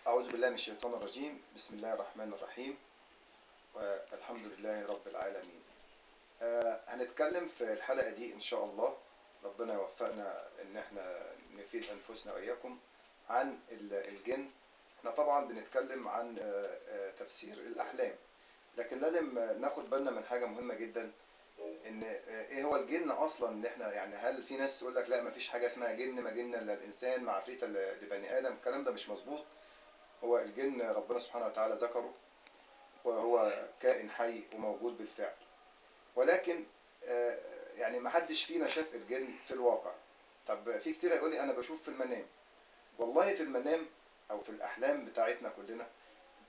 أعوذ بالله من الشيطان الرجيم. بسم الله الرحمن الرحيم، والحمد لله رب العالمين. هنتكلم في الحلقة دي إن شاء الله، ربنا يوفقنا إن احنا نفيد أنفسنا وإياكم عن الجن. احنا طبعا بنتكلم عن تفسير الأحلام، لكن لازم ناخد بالنا من حاجة مهمة جدا، إن إيه هو الجن أصلا. إن احنا يعني هل في ناس تقول لك لا مفيش حاجة اسمها جن، ما جن إلا الإنسان، ما عفريت إلا لبني آدم. الكلام ده مش مظبوط. هو الجن ربنا سبحانه وتعالى ذكره، وهو كائن حي وموجود بالفعل، ولكن يعني ما حدش فينا شاف الجن في الواقع. طب في كتير هيقول لي انا بشوف في المنام. والله في المنام او في الاحلام بتاعتنا كلنا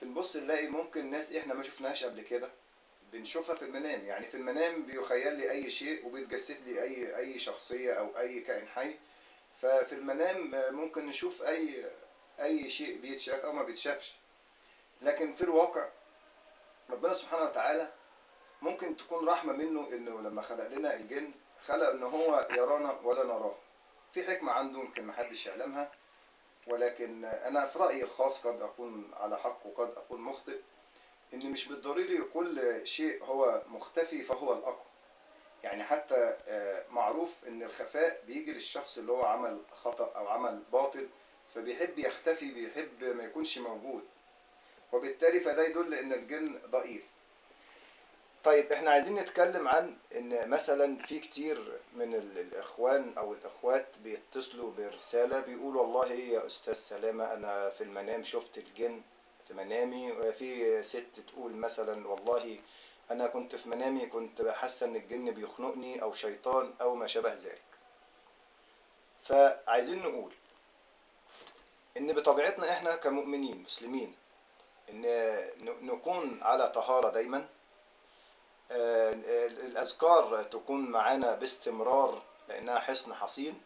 بنبص نلاقي ممكن ناس احنا ما شفناهاش قبل كده بنشوفها في المنام. يعني في المنام بيخيل لي اي شيء وبيتجسد لي اي شخصية او اي كائن حي. ففي المنام ممكن نشوف اي شيء بيتشاف او ما بيتشافش. لكن في الواقع ربنا سبحانه وتعالى ممكن تكون رحمة منه انه لما خلق لنا الجن خلق ان هو يرانا ولا نراه. في حكمة عنده يمكن محدش يعلمها، ولكن انا في رأيي الخاص قد اكون على حق وقد اكون مخطئ، ان مش بالضروري كل شيء هو مختفي فهو الاقوى. يعني حتى معروف ان الخفاء بيجي للشخص اللي هو عمل خطأ او عمل باطل، فبيحب يختفي، بيحب ما يكونش موجود، وبالتالي فده يدل ان الجن ضئيل. طيب احنا عايزين نتكلم عن ان مثلا في كتير من الاخوان او الاخوات بيتصلوا برسالة بيقولوا والله يا استاذ سلامة انا في المنام شفت الجن في منامي. وفي ست تقول مثلا والله انا كنت في منامي كنت حاسة ان الجن بيخنقني او شيطان او ما شابه ذلك. فعايزين نقول ان بطبيعتنا احنا كمؤمنين مسلمين ان نكون على طهارة دايما. الأذكار تكون معانا باستمرار لأنها حصن حصين.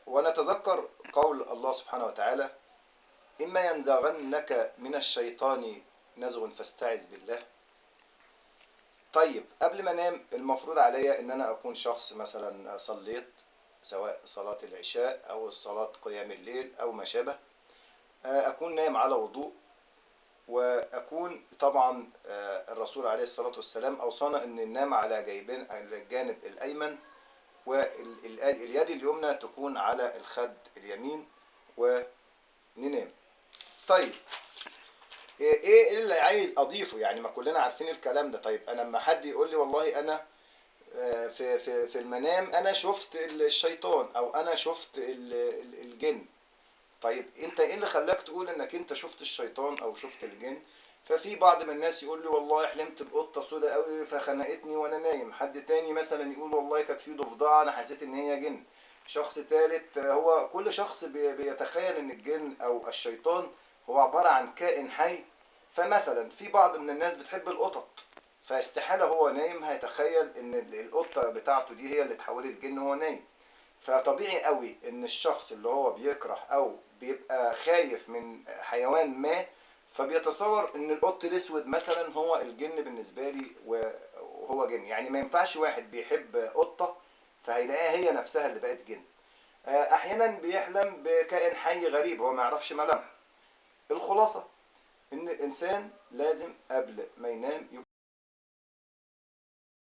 ونتذكر قول الله سبحانه وتعالى إما ينزغنك من الشيطان نزغ فاستعذ بالله. طيب قبل ما انام المفروض عليا ان انا اكون شخص مثلا صليت، سواء صلاة العشاء او صلاة قيام الليل او ما شابه، اكون نايم على وضوء، وأكون طبعا الرسول عليه الصلاة والسلام أوصانا أن ننام على الجانب الأيمن، واليد اليمنى تكون على الخد اليمين وننام. طيب إيه اللي عايز أضيفه؟ يعني ما كلنا عارفين الكلام ده. طيب أنا لما حد يقول لي والله أنا في المنام أنا شفت الشيطان أو أنا شفت الجن، طيب انت ايه اللي خلاك تقول انك انت شفت الشيطان او شفت الجن؟ ففي بعض من الناس يقول لي والله حلمت بقطه سوداء قوي فخنقتني وانا نايم. حد تاني مثلا يقول والله كانت في ضفدعه انا حسيت ان هي جن. شخص ثالث، هو كل شخص بيتخيل ان الجن او الشيطان هو عباره عن كائن حي. فمثلا في بعض من الناس بتحب القطط، فاستحاله هو نايم هيتخيل ان القطه بتاعته دي هي اللي اتحولت جن وهو نايم. فطبيعي قوي ان الشخص اللي هو بيكره او بيبقى خايف من حيوان ما فبيتصور ان القط الاسود مثلا هو الجن بالنسبه لي وهو جن. يعني ما ينفعش واحد بيحب قطه فهيلاقيها هي نفسها اللي بقت جن. احيانا بيحلم بكائن حي غريب هو ما يعرفش ملامحه. الخلاصه ان الانسان لازم قبل ما ينام